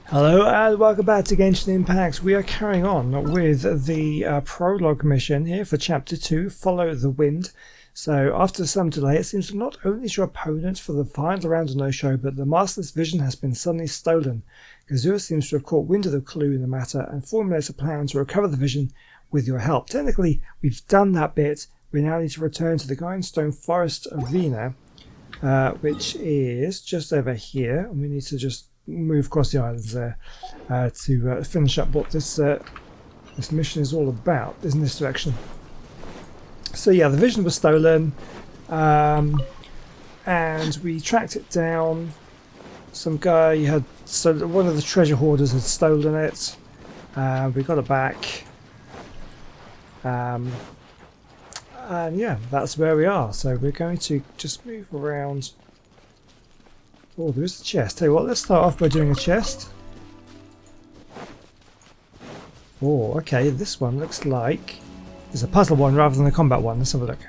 Hello and welcome back to Genshin Impact. We are carrying on with the prologue mission here for Chapter 2, Follow the Wind. So after some delay, it seems that not only is your opponent for the final round of no-show, but the Master's vision has been suddenly stolen. Kazuha seems to have caught wind of the clue in the matter and formulates a plan to recover the vision with your help. Technically, we've done that bit. We now need to return to the Grindstone Forest Arena, which is just over here, and we need to just move across the islands there to finish up what this mission is all about, in this direction. So yeah, the vision was stolen, and we tracked it down. Some guy had one of the treasure hoarders had stolen it. We got it back, and yeah, that's where we are. So we're going to just move around. Oh, there's a chest. Tell you what, let's start off by doing a chest. Oh, okay, this one looks like it's a puzzle one rather than a combat one. Let's have a look.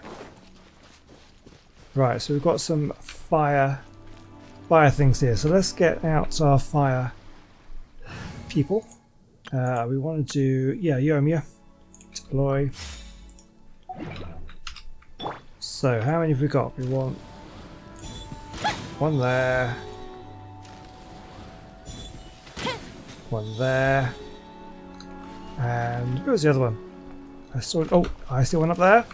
Right, so we've got some fire things here. So let's get out our fire people. We want to do, yeah, Yomiya. Deploy. So how many have we got? We want one there, one there, and where's the other one? I saw. Oh, I see one up there.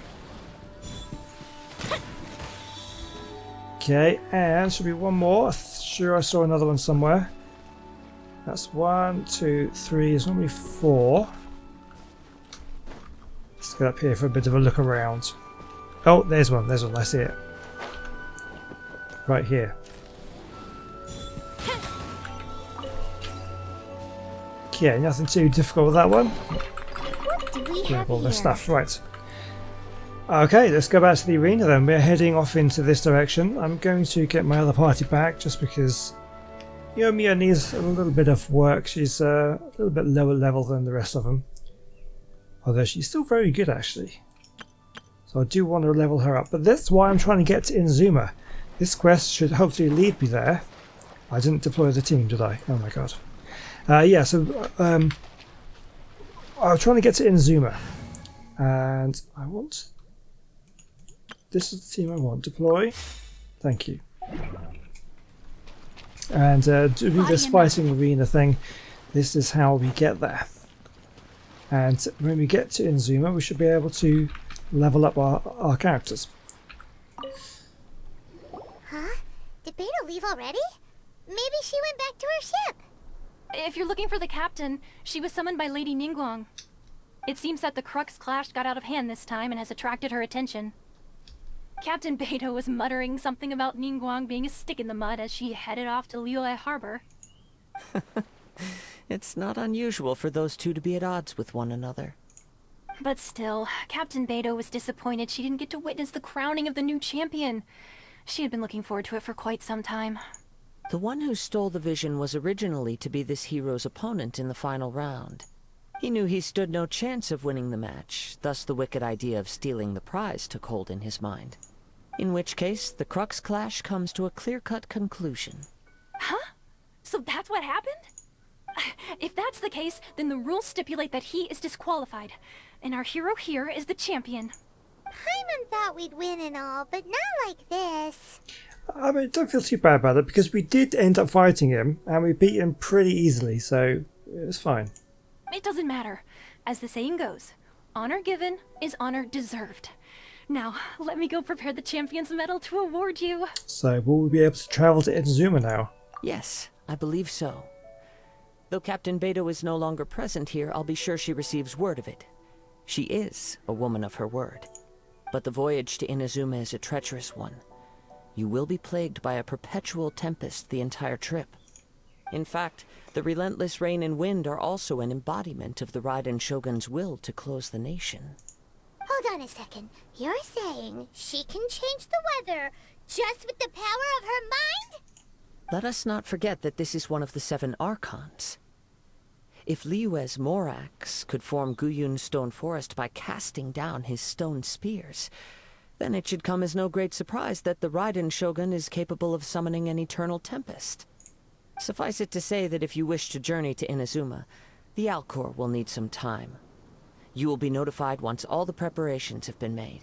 Okay, and should be one more. I'm sure I saw another one somewhere. That's 1, 2, 3. There's normally 4. Let's get up here for a bit of a look around. Oh, there's one. There's one. I see it. Right here. Okay, nothing too difficult with that one. What do we have All here? this stuff, right. Okay, let's go back to the arena then. We're heading off into this direction. I'm going to get my other party back just because Yomiya needs a little bit of work. She's a little bit lower level than the rest of them. Although she's still very good actually. So I do want to level her up. But that's why I'm trying to get to Inazuma. This quest should hopefully lead me there. I didn't deploy the team, did I? Oh my god. Yeah, so I'm trying to get to Inazuma. And I want... This is the team I want. Deploy. Thank you. And doing this fighting arena thing, this is how we get there. And when we get to Inazuma, we should be able to level up our characters. Huh? Did Beta leave already? Maybe she went back to her ship. If you're looking for the captain, she was summoned by Lady Ningguang. It seems that the Crux clash got out of hand this time and has attracted her attention. Captain Beidou was muttering something about Ningguang being a stick in the mud as she headed off to Liyue Harbor. It's not unusual for those two to be at odds with one another. But still, Captain Beidou was disappointed she didn't get to witness the crowning of the new champion. She had been looking forward to it for quite some time. The one who stole the vision was originally to be this hero's opponent in the final round. He knew he stood no chance of winning the match, thus the wicked idea of stealing the prize took hold in his mind. In which case, the Crux clash comes to a clear-cut conclusion. Huh? So that's what happened? If that's the case, then the rules stipulate that he is disqualified, and our hero here is the champion. Paimon thought we'd win and all, but not like this. I mean, don't feel too bad about it because we did end up fighting him and we beat him pretty easily, so it's fine. It doesn't matter. As the saying goes, honor given is honor deserved. Now, let me go prepare the champion's medal to award you. So will we be able to travel to Inazuma now? Yes, I believe so. Though Captain Beidou is no longer present here, I'll be sure she receives word of it. She is a woman of her word. But the voyage to Inazuma is a treacherous one. You will be plagued by a perpetual tempest the entire trip. In fact, the relentless rain and wind are also an embodiment of the Raiden Shogun's will to close the nation. Hold on a second. You're saying she can change the weather just with the power of her mind? Let us not forget that this is one of the 7 Archons. If Liyue's Morax could form Guyun's stone forest by casting down his stone spears, then it should come as no great surprise that the Raiden Shogun is capable of summoning an eternal tempest. Suffice it to say that if you wish to journey to Inazuma, the Alcor will need some time. You will be notified once all the preparations have been made.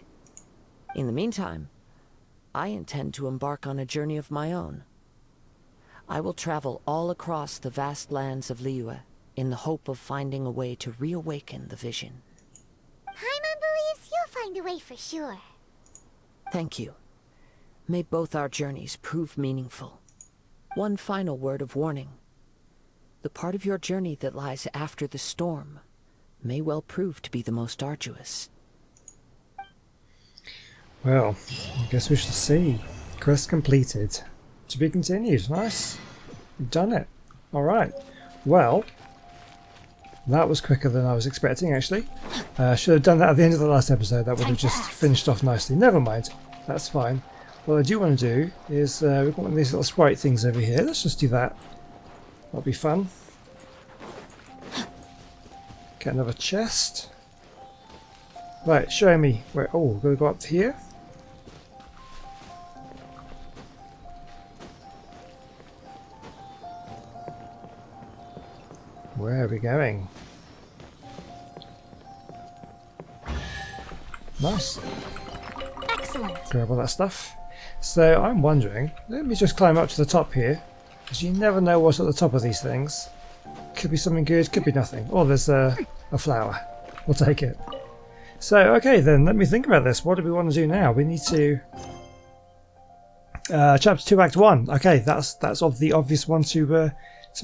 In the meantime, I intend to embark on a journey of my own. I will travel all across the vast lands of Liyue in the hope of finding a way to reawaken the vision. Paimon believes you'll find a way for sure. Thank you. May both our journeys prove meaningful. One final word of warning. The part of your journey that lies after the storm may well prove to be the most arduous. Well, I guess we shall see. Quest completed. To be continued. Nice. We've done it. Alright. Well, that was quicker than I was expecting, actually. Should have done that at the end of the last episode. That would have just finished off nicely. Never mind. That's fine. What I do want to do is, we've got one of these little sprite things over here. Let's just do that. That'll be fun. Get another chest. Right, show me where. Oh, we're going to go up to here. Where are we going? Nice. Excellent. Grab all that stuff. So I'm wondering, let me just climb up to the top here, because you never know what's at the top of these things. Could be something good, could be nothing. Oh, there's a flower. We'll take it. So, okay then, let me think about this. What do we want to do now? We need to... Chapter 2, Act 1. Okay, that's of the obvious one to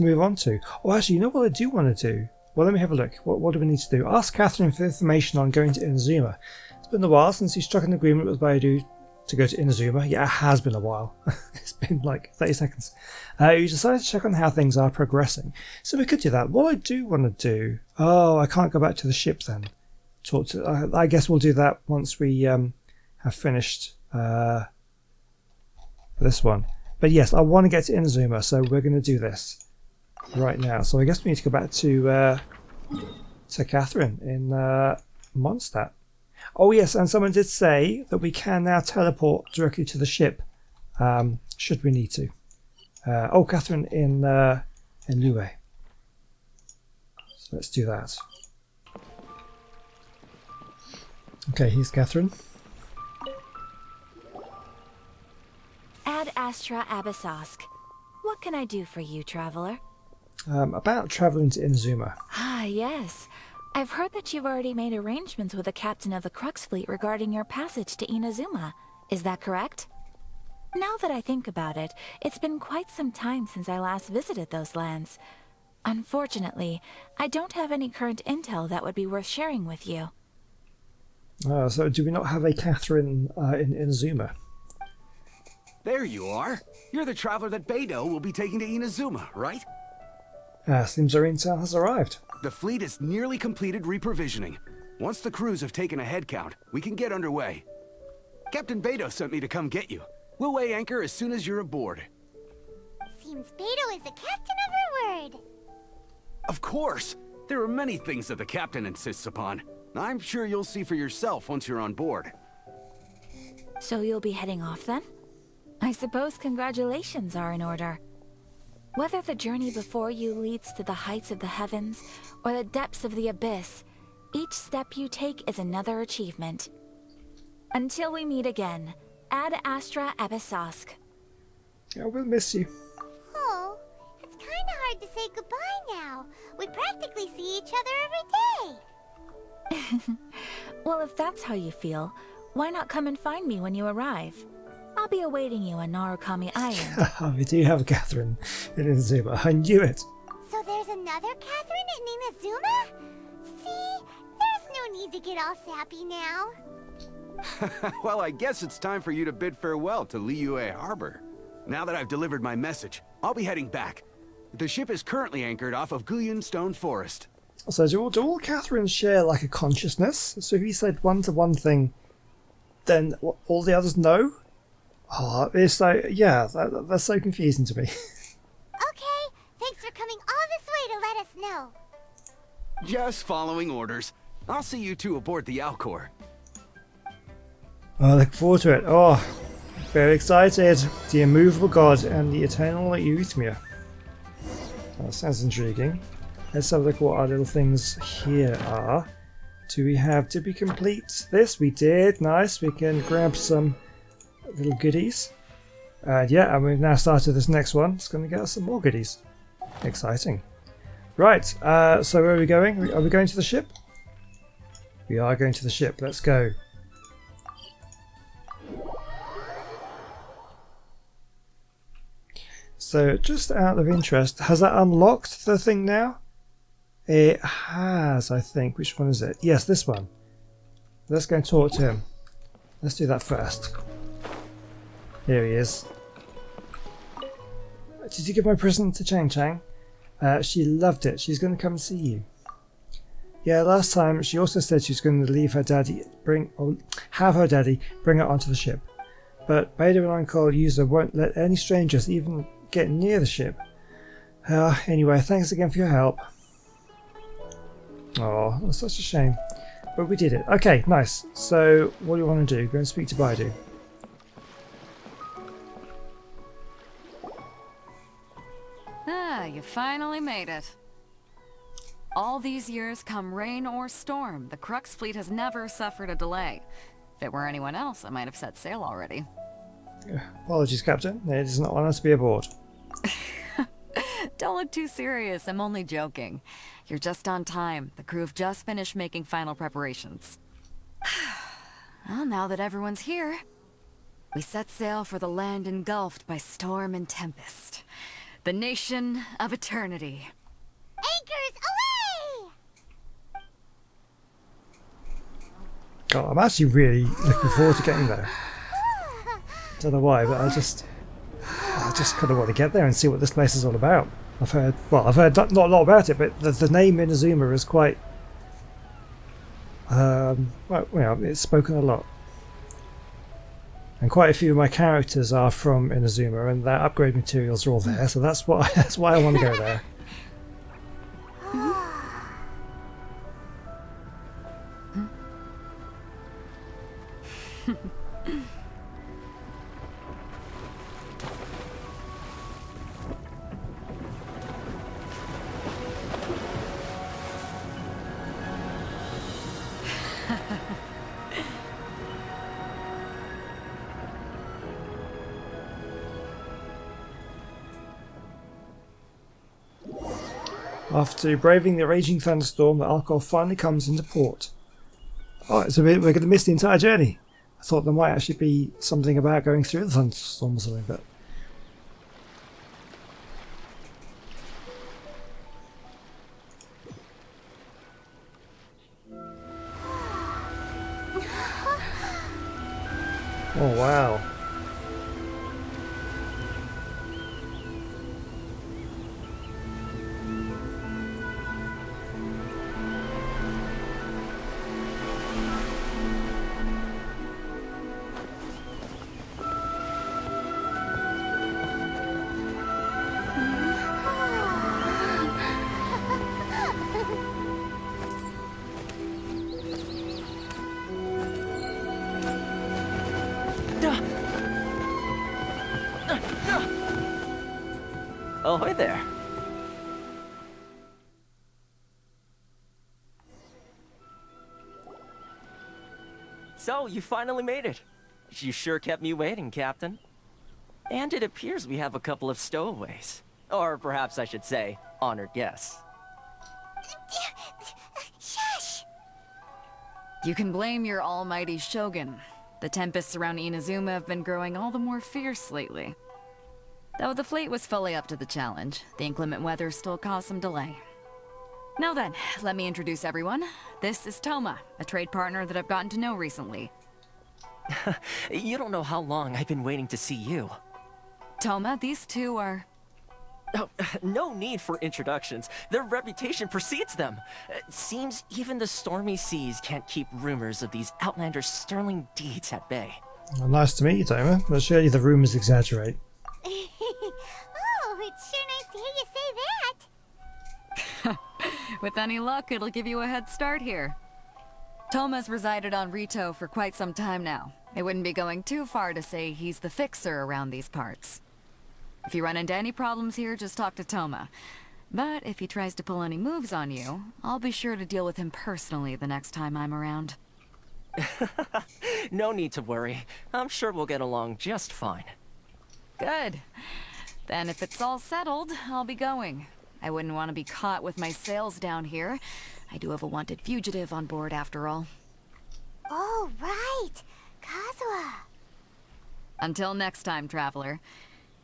move on to. Oh, actually, you know what I do want to do? Well, let me have a look. What do we need to do? Ask Catherine for information on going to Inazuma. It's been a while since you struck an agreement with Baidu to go to Inazuma. Yeah, it has been a while. It's been like 30 seconds. You decided to check on how things are progressing. So we could do that. What I do want to do... Oh, I can't go back to the ship then. Talk to. I guess we'll do that once we have finished this one. But yes, I want to get to Inazuma, so we're going to do this right now. So I guess we need to go back to Catherine in Mondstadt. Oh yes, and someone did say that we can now teleport directly to the ship, should we need to. Oh, Catherine in Liyue. So let's do that. Okay, here's Catherine. Ad Astra Abyssosk. What can I do for you, traveler? About travelling to Inazuma. Ah, yes. I've heard that you've already made arrangements with the captain of the Crux fleet regarding your passage to Inazuma. Is that correct? Now that I think about it, it's been quite some time since I last visited those lands. Unfortunately, I don't have any current intel that would be worth sharing with you. So do we not have a Catherine in Inazuma? There you are. You're the traveler that Beidou will be taking to Inazuma, right? Seems our intel has arrived. The fleet is nearly completed reprovisioning. Once the crews have taken a head count, we can get underway. Captain Beidou sent me to come get you. We'll weigh anchor as soon as you're aboard. Seems Beidou is the captain of her word. Of course! There are many things that the captain insists upon. I'm sure you'll see for yourself once you're on board. So you'll be heading off then? I suppose congratulations are in order. Whether the journey before you leads to the heights of the heavens or the depths of the abyss, each step you take is another achievement. Until we meet again, Ad Astra Abyssosk. Yeah, we'll miss you. Oh, it's kind of hard to say goodbye now. We practically see each other every day. Well, if that's how you feel, why not come and find me when you arrive? I'll be awaiting you on Narukami Island. We do have a Catherine in Inazuma. I knew it. So there's another Catherine in Inazuma? See, there's no need to get all sappy now. Well, I guess it's time for you to bid farewell to Liyue Harbor. Now that I've delivered my message, I'll be heading back. The ship is currently anchored off of Guyun Stone Forest. So do all Catherines share like a consciousness? So if you said one thing, then all the others know? Oh, it's like, yeah, that's so confusing to me. Okay, thanks for coming all this way to let us know. Just following orders. I'll see you two aboard the Alcor. I look forward to it. Oh, very excited. The immovable god and the eternal euthymia. That sounds intriguing. Let's have a look at what our little things here are. Did we complete this? We did. Nice. We can grab some little goodies. Yeah, and we've now started this next one. It's going to get us some more goodies. Exciting. Right, so where are we going? Are we going to the ship? We are going to the ship. Let's go. So, just out of interest, has that unlocked the thing now? It has, I think. Which one is it? Yes, this one. Let's go and talk to him. Let's do that first. Here he is. Did you give my present to Chang Chang? She loved it. She's going to come and see you. Yeah, last time she also said she was going to leave her daddy, have her daddy bring her onto the ship. But Beta and Uncle User won't let any strangers even get near the ship. Anyway, thanks again for your help. Oh, that's such a shame. But we did it. Okay, nice. So, what do you want to do? Go and speak to Baidu. Ah, you finally made it. All these years, come rain or storm, the Crux fleet has never suffered a delay. If it were anyone else, I might have set sail already. Apologies, Captain. It is not on us to be aboard. Don't look too serious, I'm only joking. You're just on time. The crew have just finished making final preparations. Well, now that everyone's here, we set sail for the land engulfed by storm and tempest. The nation of eternity. Anchors away! God, I'm actually really looking forward to getting there. Don't know why, but I just kind of want to get there and see what this place is all about. I've heard not a lot about it, but the name Inazuma is quite, well, you know, it's spoken a lot. And quite a few of my characters are from Inazuma, and their upgrade materials are all there, so that's why I want to go there. After braving the raging thunderstorm, the Alcor finally comes into port. Oh, we're going to miss the entire journey. I thought there might actually be something about going through the thunderstorm or something, but... Oh, wow. Oh, hi there. So, you finally made it. You sure kept me waiting, Captain. And it appears we have a couple of stowaways. Or perhaps I should say, honored guests. Shush! You can blame your almighty Shogun. The tempests around Inazuma have been growing all the more fierce lately. Though the fleet was fully up to the challenge, the inclement weather still caused some delay. Now then, let me introduce everyone. This is Toma, a trade partner that I've gotten to know recently. You don't know how long I've been waiting to see you. Toma, these two are... Oh, no need for introductions. Their reputation precedes them. Seems even the stormy seas can't keep rumors of these outlanders' sterling deeds at bay. Well, nice to meet you, Toma, but surely the rumours exaggerate. Oh, it's sure nice to hear you say that. With any luck, it'll give you a head start here. Toma's resided on Rito for quite some time now. It wouldn't be going too far to say he's the fixer around these parts. If you run into any problems here, just talk to Toma. But if he tries to pull any moves on you, I'll be sure to deal with him personally the next time I'm around. No need to worry. I'm sure we'll get along just fine. Good. Then if it's all settled, I'll be going. I wouldn't want to be caught with my sails down here. I do have a wanted fugitive on board after all. Oh, right. Kazuha. Until next time, traveler.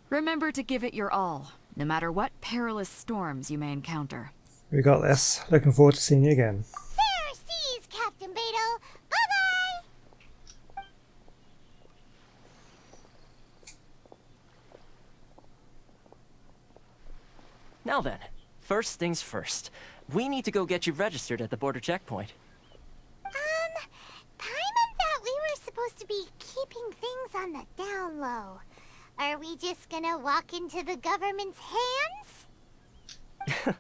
Remember to give it your all, no matter what perilous storms you may encounter. We got this. Looking forward to seeing you again. Fair seas, Captain Beto. Bye-bye. Now then, first things first. We need to go get you registered at the border checkpoint. Paimon thought we were supposed to be keeping things on the down low. Are we just gonna walk into the government's hands?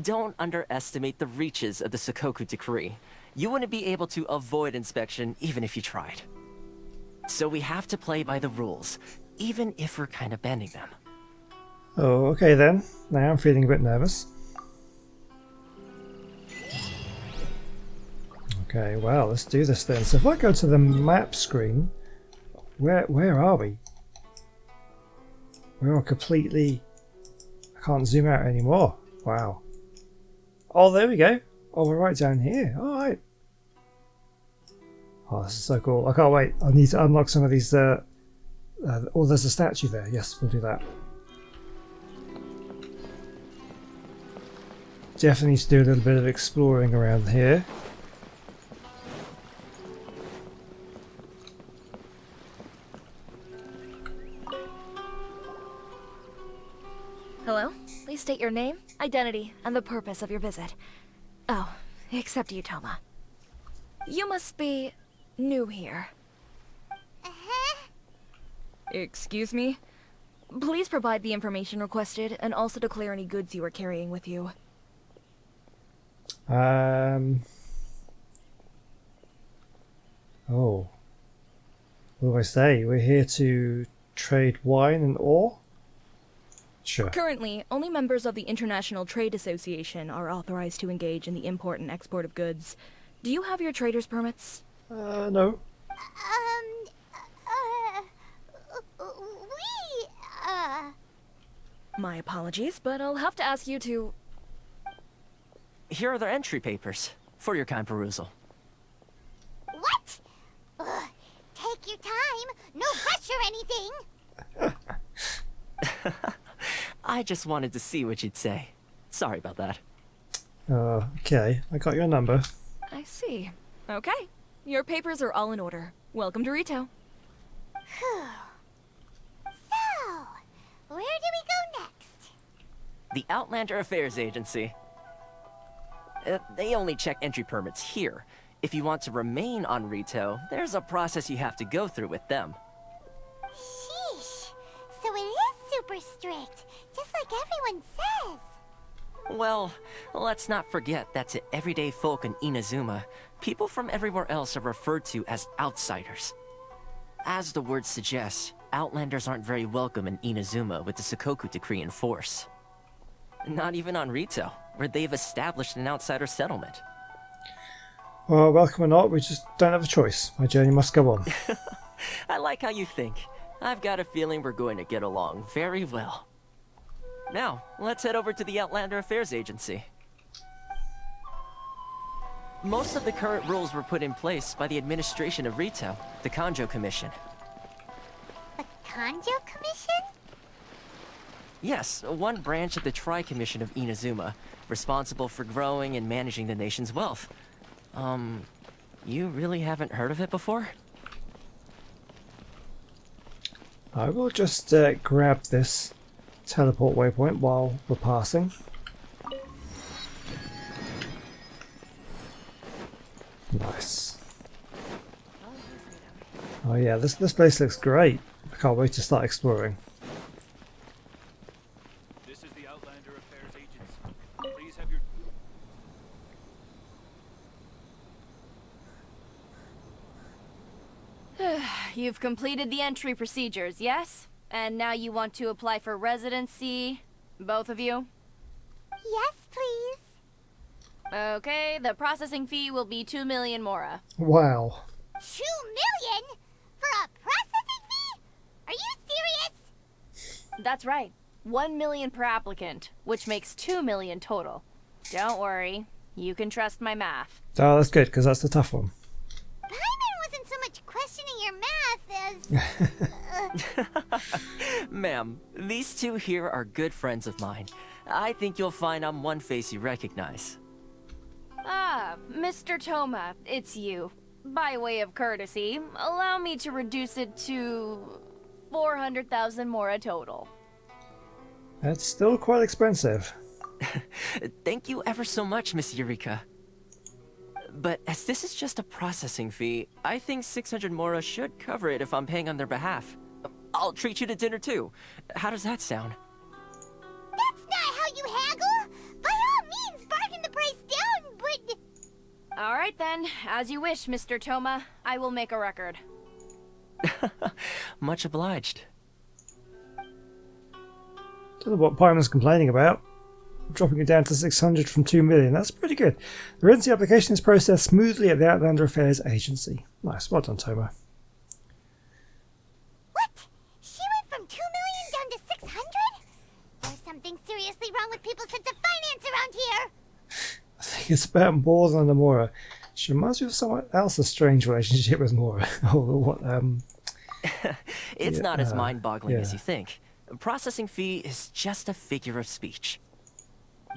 Don't underestimate the reaches of the Sakoku Decree. You wouldn't be able to avoid inspection even if you tried. So we have to play by the rules, even if we're kind of bending them. Oh, okay then. Now I'm feeling a bit nervous. Okay, well, let's do this then. So if I go to the map screen, where are we? We're all completely... I can't zoom out anymore. Wow. Oh, there we go. Oh, we're right down here. Alright. Oh, this is so cool. I can't wait. I need to unlock some of these... oh, there's a statue there. Yes, we'll do that. Definitely need to do a little bit of exploring around here. Hello? Please state your name, identity, and the purpose of your visit. Oh, except you, Toma. You must be new here. Excuse me? Please provide the information requested and also declare any goods you are carrying with you. Oh. What do I say? We're here to trade wine and ore? Sure. Currently, only members of the International Trade Association are authorized to engage in the import and export of goods. Do you have your trader's permits? No. My apologies, but I'll have to ask you to... Here are their entry papers, for your kind perusal. What? Take your time. No rush or anything. I just wanted to see what you'd say. Sorry about that. Okay. I got your number. I see. Okay. Your papers are all in order. Welcome to Rito. So, where do we go next? The Outlander Affairs Agency. They only check entry permits here. If you want to remain on Rito, there's a process you have to go through with them. Sheesh. So it is super strict, just like everyone says. Well, let's not forget that to everyday folk in Inazuma, people from everywhere else are referred to as outsiders. As the word suggests, Outlanders aren't very welcome in Inazuma with the Sakoku Decree in force. Not even on Rito, where they've established an outsider settlement. Well, welcome or not, we just don't have a choice. My journey must go on. I like how you think. I've got a feeling we're going to get along very well. Now, let's head over to the Outlander Affairs Agency. Most of the current rules were put in place by the administration of Rito, the Kanjo Commission. The Kanjo Commission? Yes, one branch of the Tri-Commission of Inazuma, responsible for growing and managing the nation's wealth. You really haven't heard of it before? I will just grab this teleport waypoint while we're passing. Nice. Oh yeah, this place looks great. I can't wait to start exploring. This is the Outlander Affairs Agency. Please have your... You've completed the entry procedures, yes? And now you want to apply for residency? Both of you? Yes, please. Okay, the processing fee will be 2 million mora. Wow. 2 million? For a processing fee? Are you serious? That's right. 1 million per applicant, which makes 2 million total. Don't worry, you can trust my math. Oh, that's good, because that's the tough one. Paimon wasn't so much questioning your math as... Ma'am, these two here are good friends of mine. I think you'll find I'm one face you recognize. Ah, Mr. Toma, it's you. By way of courtesy, allow me to reduce it to 400,000 mora total. That's still quite expensive. Thank you ever so much, Miss Eureka. But as this is just a processing fee, I think 600 mora should cover it if I'm paying on their behalf. I'll treat you to dinner too. How does that sound? That's not how you haggle! By all means, bargain the price down, but... Alright then, as you wish, Mr. Toma. I will make a record. Much obliged. Don't know what Paimon's complaining about. Dropping it down to 600 from 2 million. That's pretty good. The residency application is processed smoothly at the Outlander Affairs Agency. Nice. Well done, Toma. What? She went from 2 million down to 600? There's something seriously wrong with people's sense of finance around here. I think it's about more than Mora. She reminds me of someone else's strange relationship with Mora. It's not as mind-boggling as yeah. you think. A processing fee is just a figure of speech.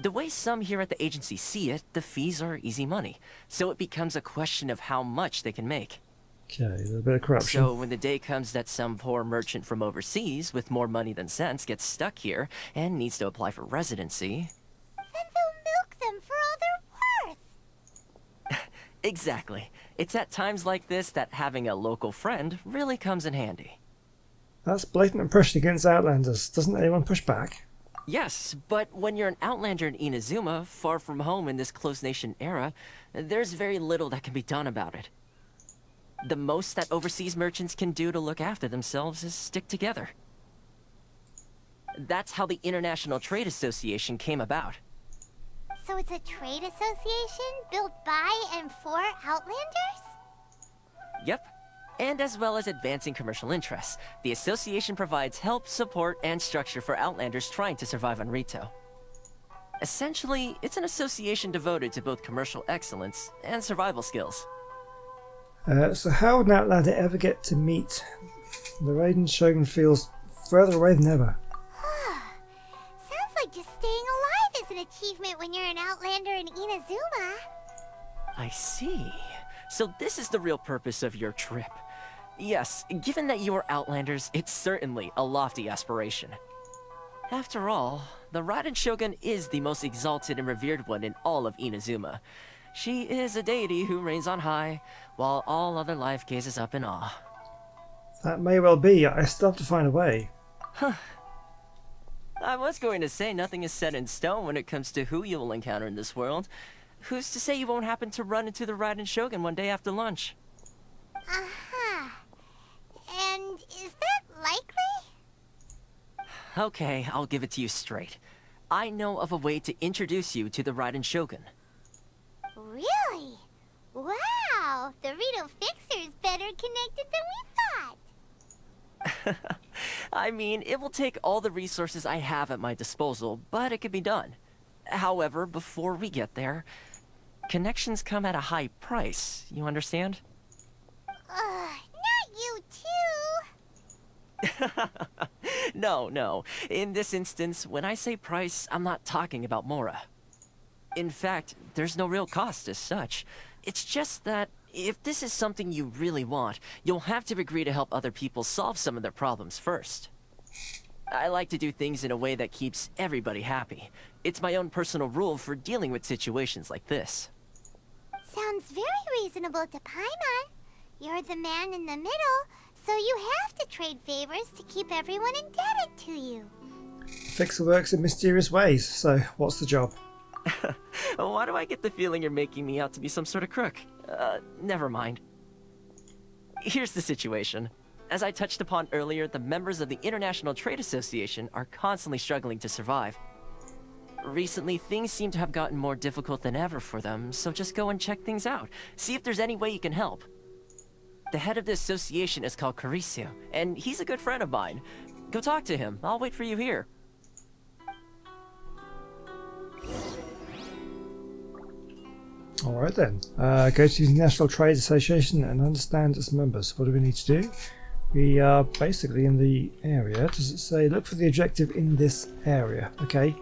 The way some here at the agency see it, the fees are easy money, so it becomes a question of how much they can make. Okay, a little bit of corruption. So when the day comes that some poor merchant from overseas with more money than sense gets stuck here and needs to apply for residency... Then they'll milk them for all they're worth. Exactly. It's at times like this that having a local friend really comes in handy. That's blatant oppression against Outlanders. Doesn't anyone push back? Yes, but when you're an outlander in Inazuma, far from home in this closed nation era, there's very little that can be done about it. The most that overseas merchants can do to look after themselves is stick together. That's how the International Trade Association came about. So it's a trade association built by and for Outlanders? Yep. And as well as advancing commercial interests, the association provides help, support, and structure for Outlanders trying to survive on Rito. Essentially, it's an association devoted to both commercial excellence and survival skills. So how would an Outlander ever get to meet the Raiden Shogun? Feels further away than ever. Sounds like just staying alive is an achievement when you're an Outlander in Inazuma. I see. So this is the real purpose of your trip. Yes, given that you are Outlanders, it's certainly a lofty aspiration. After all, the Raiden Shogun is the most exalted and revered one in all of Inazuma. She is a deity who reigns on high, while all other life gazes up in awe. That may well be. I still have to find a way. Huh. I was going to say nothing is set in stone when it comes to who you will encounter in this world. Who's to say you won't happen to run into the Raiden Shogun one day after lunch? Uh-huh. And is that likely? Okay, I'll give it to you straight. I know of a way to introduce you to the Raiden Shogun. Really? Wow! The Rito Fixer is better connected than we thought. I mean, it will take all the resources I have at my disposal, but it can be done. However, before we get there, connections come at a high price, you understand? Not you too! No. In this instance, when I say price, I'm not talking about Mora. In fact, there's no real cost as such. It's just that if this is something you really want, you'll have to agree to help other people solve some of their problems first. I like to do things in a way that keeps everybody happy. It's my own personal rule for dealing with situations like this. Sounds very reasonable to Paimon. You're the man in the middle, so you have to trade favors to keep everyone indebted to you. Fixer works in mysterious ways, so what's the job? Why do I get the feeling you're making me out to be some sort of crook? Never mind. Here's the situation. As I touched upon earlier, the members of the International Trade Association are constantly struggling to survive. Recently, things seem to have gotten more difficult than ever for them, so just go and check things out. See if there's any way you can help. The head of the association is called Caricio, and he's a good friend of mine. Go talk to him. I'll wait for you here. Alright then. Go to the National Trade Association and understand its members. What do we need to do? We are basically in the area. Does it say look for the objective in this area? Okay.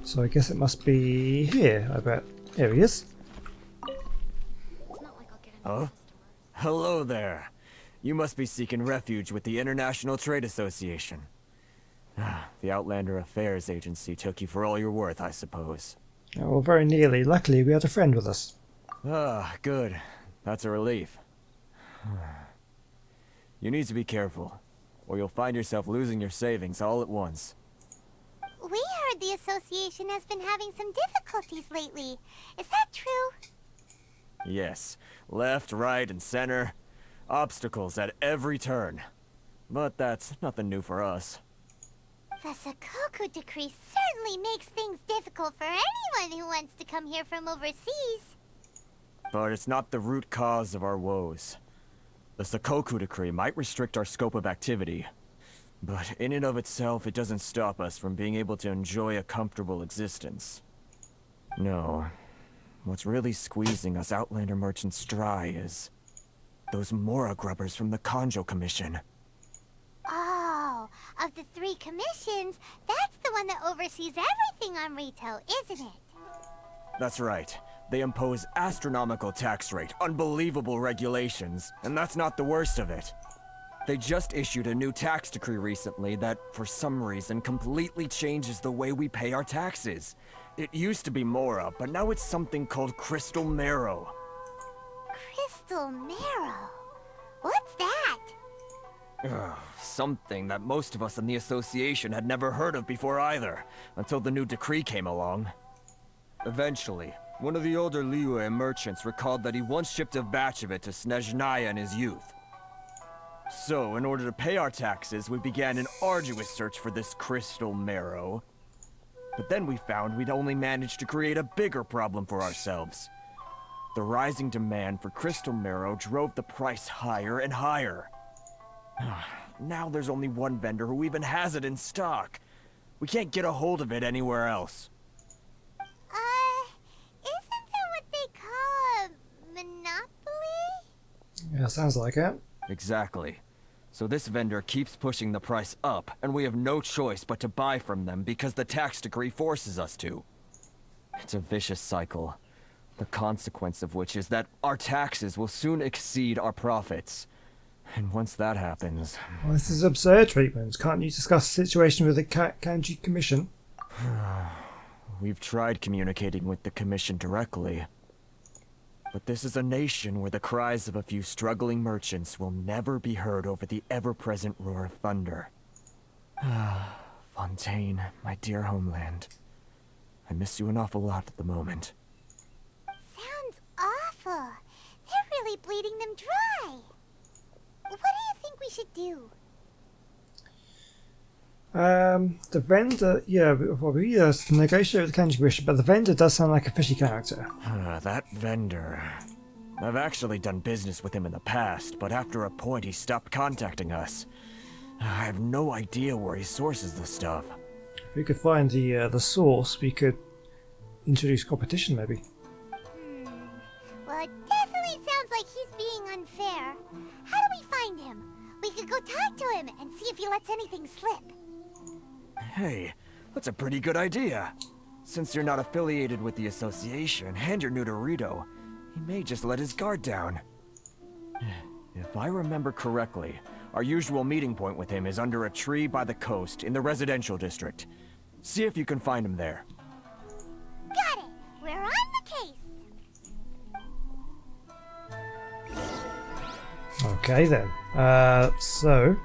So I guess it must be here, I bet. Here he is. Huh? Hello there. You must be seeking refuge with the International Trade Association. The Outlander Affairs Agency took you for all you're worth, I suppose. Oh, well, very nearly. Luckily, we had a friend with us. Ah, good. That's a relief. You need to be careful, or you'll find yourself losing your savings all at once. We heard the association has been having some difficulties lately. Is that true? Yes. Left, right, and center. Obstacles at every turn. But that's nothing new for us. The Sakoku decree certainly makes things difficult for anyone who wants to come here from overseas. But it's not the root cause of our woes. The Sakoku decree might restrict our scope of activity, but in and of itself, it doesn't stop us from being able to enjoy a comfortable existence. No. What's really squeezing us Outlander merchants dry is those Mora grubbers from the Kanjo Commission. Oh, of the 3 commissions, that's the one that oversees everything on retail, isn't it? That's right. They impose astronomical tax rate, unbelievable regulations, and that's not the worst of it. They just issued a new tax decree recently that, for some reason, completely changes the way we pay our taxes. It used to be Mora, but now it's something called Crystal Marrow. Crystal Marrow? What's that? Something that most of us in the association had never heard of before either, until the new decree came along. Eventually, one of the older Liyue merchants recalled that he once shipped a batch of it to Snezhnaya in his youth. So, in order to pay our taxes, we began an arduous search for this Crystal Marrow. But then we found we'd only managed to create a bigger problem for ourselves. The rising demand for Crystal Marrow drove the price higher and higher. Now there's only one vendor who even has it in stock. We can't get a hold of it anywhere else. Isn't that what they call a monopoly? Yeah, sounds like it. Exactly. So this vendor keeps pushing the price up, and we have no choice but to buy from them because the tax decree forces us to. It's a vicious cycle, the consequence of which is that our taxes will soon exceed our profits. And once that happens... Well, this is absurd treatment. Can't you discuss the situation with the Kanji Commission? We've tried communicating with the Commission directly. But this is a nation where the cries of a few struggling merchants will never be heard over the ever-present roar of thunder. Fontaine, my dear homeland. I miss you an awful lot at the moment. Sounds awful. They're really bleeding them dry. What do you think we should do? The vendor, yeah, well, we negotiate with the Kanji Commission, but the vendor does sound like a fishy character. That vendor. I've actually done business with him in the past, but after a point he stopped contacting us. I have no idea where he sources the stuff. If we could find the source, we could introduce competition, maybe. Well, it definitely sounds like he's being unfair. How do we find him? We could go talk to him and see if he lets anything slip. Hey, that's a pretty good idea. Since you're not affiliated with the association and you're new to Rito, he may just let his guard down. If I remember correctly, our usual meeting point with him is under a tree by the coast in the residential district. See if you can find him there. Got it! We're on the case! Okay then. So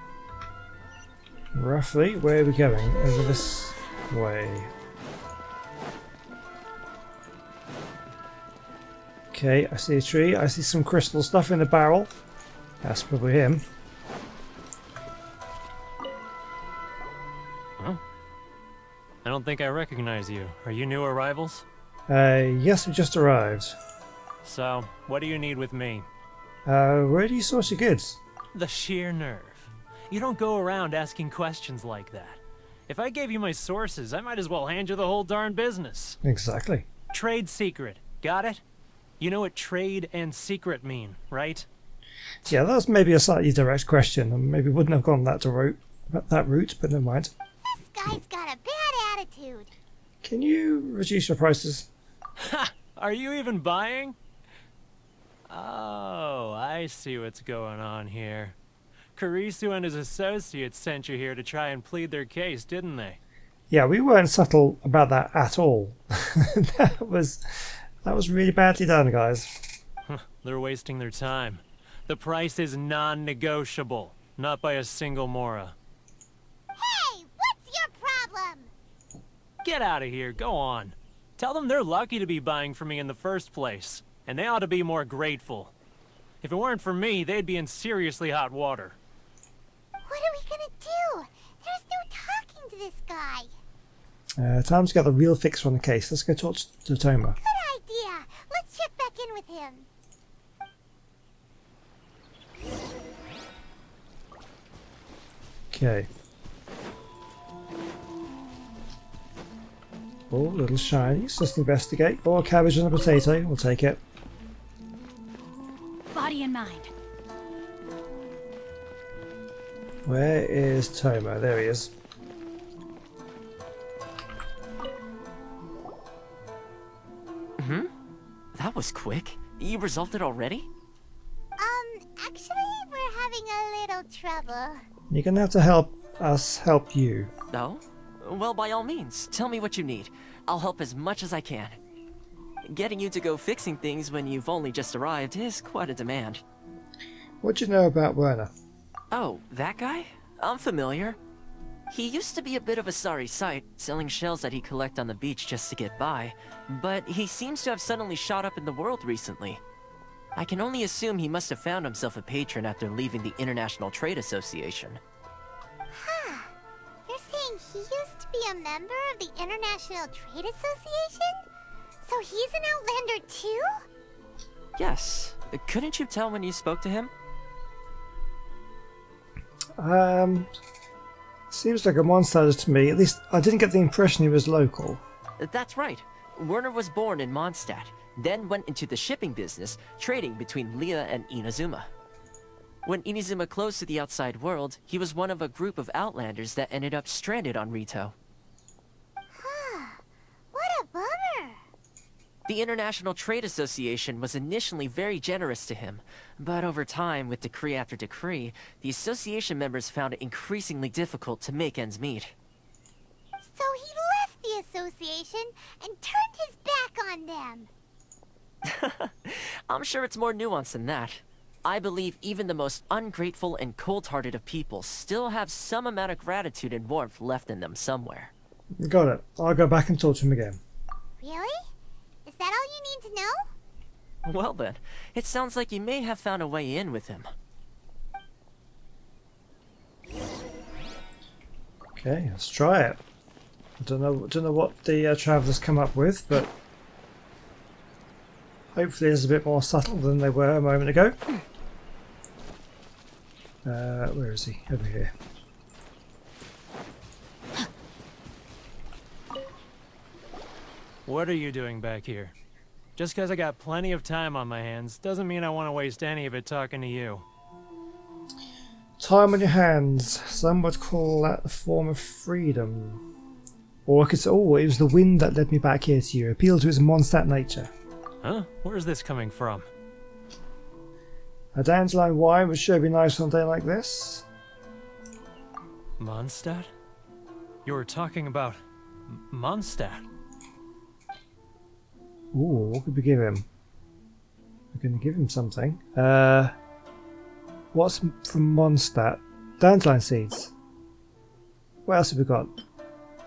roughly, where are we going? Over this way. Okay, I see a tree. I see some crystal stuff in the barrel. That's probably him. Huh? I don't think I recognize you. Are you new arrivals? Yes, we just arrived. So, what do you need with me? Where do you source your goods? The sheer nerve. You don't go around asking questions like that. If I gave you my sources, I might as well hand you the whole darn business. Exactly. Trade secret. Got it? You know what trade and secret mean, right? Yeah, that was maybe a slightly direct question, and maybe wouldn't have gone that route, but never mind. This guy's got a bad attitude. Can you reduce your prices? Ha! Are you even buying? Oh, I see what's going on here. Karisu and his associates sent you here to try and plead their case, didn't they? Yeah, we weren't subtle about that at all. that was really badly done, guys. They're wasting their time. The price is non-negotiable, not by a single Mora. Hey, what's your problem? Get out of here, go on. Tell them they're lucky to be buying from me in the first place, and they ought to be more grateful. If it weren't for me, they'd be in seriously hot water. What are we gonna do? There's no talking to this guy. Time to get the real fix on the case. Let's go talk to Toma. Good idea. Let's check back in with him. Okay. Oh, little shinies. Let's investigate. Oh, a cabbage and a potato. We'll take it. Body and mind. Where is Toma? There he is. That was quick. You resolved it already? Actually, we're having a little trouble. You're gonna have to help us help you. No? Well, by all means, tell me what you need. I'll help as much as I can. Getting you to go fixing things when you've only just arrived is quite a demand. What do you know about Werner? Oh, that guy? I'm familiar. He used to be a bit of a sorry sight, selling shells that he'd collect on the beach just to get by, but he seems to have suddenly shot up in the world recently. I can only assume he must have found himself a patron after leaving the International Trade Association. Huh. You're saying he used to be a member of the International Trade Association? So he's an Outlander too? Yes. Couldn't you tell when you spoke to him? Seems like a one-sided to me. At least I didn't get the impression he was local. That's right. Werner was born in Mondstadt, then went into the shipping business, trading between Leah and Inazuma. When Inazuma closed to the outside world, he was one of a group of Outlanders that ended up stranded on Rito. Huh. What a bummer. The International Trade Association was initially very generous to him, but over time, with decree after decree, the association members found it increasingly difficult to make ends meet. So he left the association and turned his back on them. I'm sure it's more nuanced than that. I believe even the most ungrateful and cold-hearted of people still have some amount of gratitude and warmth left in them somewhere. Got it. I'll go back and talk to him again. Really? Is that all you need to know? Well then, it sounds like you may have found a way in with him. Okay, let's try it. I don't know what the travellers come up with, but hopefully it's a bit more subtle than they were a moment ago. Where is he? Over here. What are you doing back here? Just because I got plenty of time on my hands doesn't mean I want to waste any of it talking to you. Time on your hands. Some would call that a form of freedom. Or I could say, oh, it was the wind that led me back here to you. Appeal to his Mondstadt nature. Huh? Where's this coming from? A dandelion wine would sure be nice on a day like this. Mondstadt? You were talking about Mondstadt. Ooh, what could we give him? We're going to give him something. What's from Mondstadt? Dandelion seeds. What else have we got?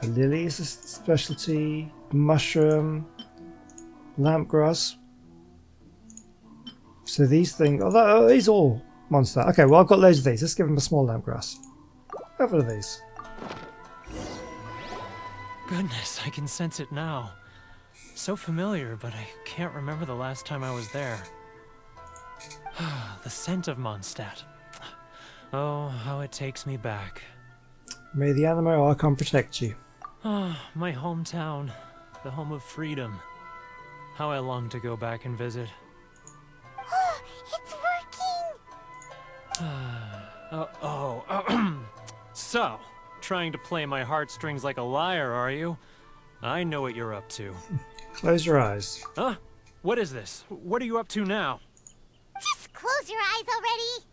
A lily is a specialty. Mushroom. Lampgrass. So these things... Oh, these all Mondstadt. Okay, well I've got loads of these. Let's give him a small lampgrass. How are these? Goodness, I can sense it now. So familiar, but I can't remember the last time I was there. The scent of Mondstadt. Oh, how it takes me back. May the Animo Archon protect you. Ah, my hometown. The home of freedom. How I long to go back and visit. It's working! So, trying to play my heartstrings like a liar, are you? I know what you're up to. Close your eyes. Huh? What is this? What are you up to now? Just close your eyes already!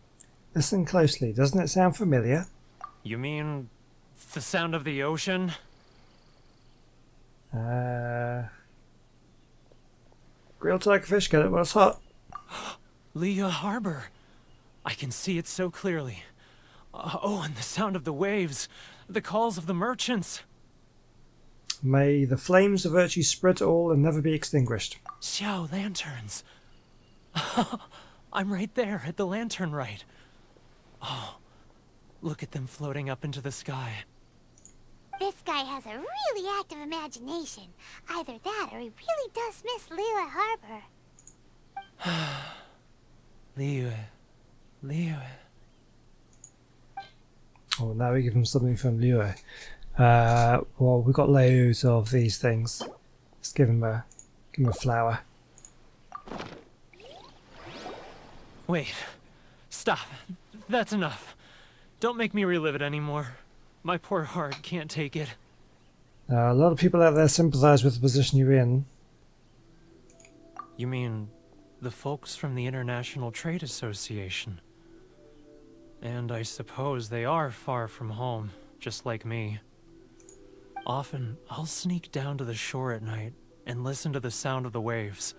Listen closely. Doesn't it sound familiar? You mean the sound of the ocean? Grilled tigerfish, get it while it's hot. Liyue Harbor. I can see it so clearly. Oh, and the sound of the waves. The calls of the merchants. May the flames of virtue spread to all and never be extinguished. Xiao lanterns. I'm right there at the lantern right. Oh, look at them floating up into the sky. This guy has a really active imagination. Either that or he really does miss Liyue Harbor. Liyue. Oh, now we give him something from Liyue. Well, we've got loads of these things. Let's give him a flower. Wait. Stop. That's enough. Don't make me relive it anymore. My poor heart can't take it. A lot of people out there sympathize with the position you're in. You mean the folks from the International Trade Association? And I suppose they are far from home, just like me. Often, I'll sneak down to the shore at night and listen to the sound of the waves.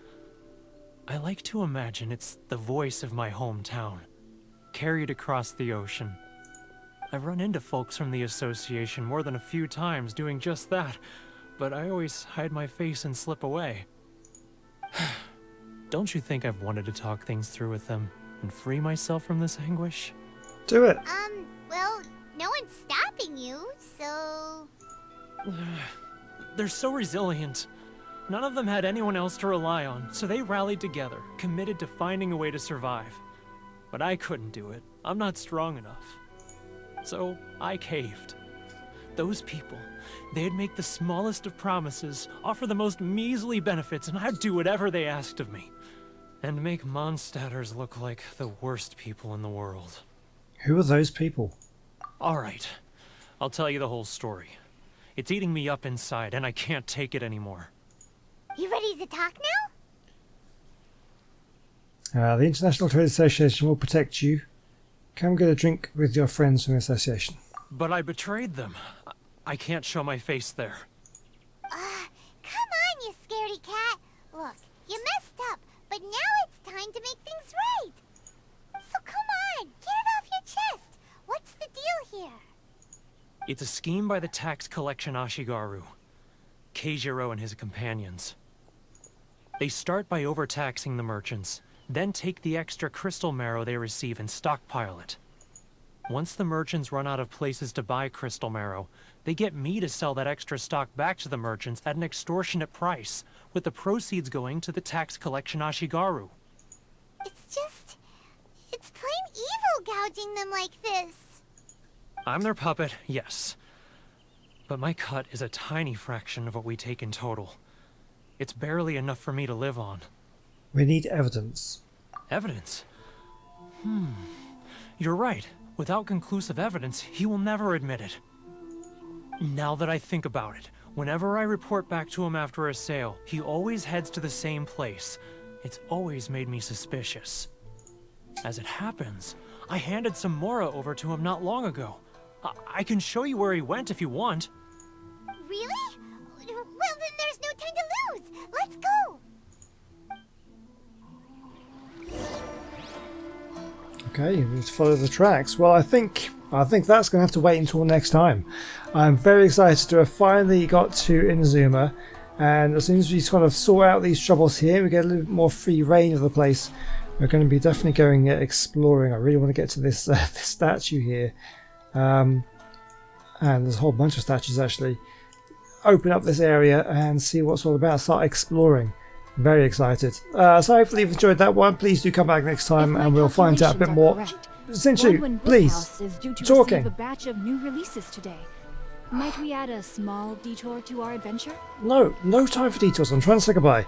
I like to imagine it's the voice of my hometown, carried across the ocean. I've run into folks from the association more than a few times doing just that, but I always hide my face and slip away. Don't you think I've wanted to talk things through with them and free myself from this anguish? Do it. Well, no one's stopping you, so... They're so resilient. None of them had anyone else to rely on, so they rallied together, committed to finding a way to survive. But I couldn't do it. I'm not strong enough. So I caved. Those people, they'd make the smallest of promises, offer the most measly benefits, and I'd do whatever they asked of me. And make Mondstadters look like the worst people in the world. Who are those people? Alright, I'll tell you the whole story. It's eating me up inside, and I can't take it anymore. You ready to talk now? The International Trade Association will protect you. Come get a drink with your friends from the association. But I betrayed them. I can't show my face there. Come on, you scaredy cat. Look, you messed up, but now it's time to make things right. So come on, get it off your chest. What's the deal here? It's a scheme by the tax collection Ashigaru, Keijiro and his companions. They start by overtaxing the merchants, then take the extra crystal marrow they receive and stockpile it. Once the merchants run out of places to buy crystal marrow, they get me to sell that extra stock back to the merchants at an extortionate price, with the proceeds going to the tax collection Ashigaru. It's plain evil gouging them like this. I'm their puppet, yes. But my cut is a tiny fraction of what we take in total. It's barely enough for me to live on. We need evidence. Evidence? You're right. Without conclusive evidence, he will never admit it. Now that I think about it, whenever I report back to him after a sale, he always heads to the same place. It's always made me suspicious. As it happens, I handed some Mora over to him not long ago. I can show you where he went if you want. Really? Well, then there's no time to lose. Let's go. Okay, let's follow the tracks. Well, I think that's going to have to wait until next time. I'm very excited to have finally got to Inazuma, and as soon as we kind of sort out these troubles here, we get a little bit more free reign of the place. We're going to be definitely going exploring. I really want to get to this, this statue here, and there's a whole bunch of statues actually. open up this area and see what's all about, start exploring. Very excited. So hopefully you've enjoyed that one. Please do come back next time and we'll find out a bit more. Sinchu, please, is due to talking. receive a batch of new releases today. Might we add a small detour to our adventure? No time for detours. I'm trying to say goodbye.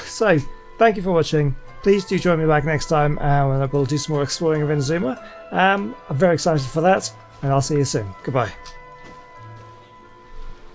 So, thank you for watching. Please do join me back next time and we'll do some more exploring of Inazuma. I'm very excited for that and I'll see you soon. Goodbye.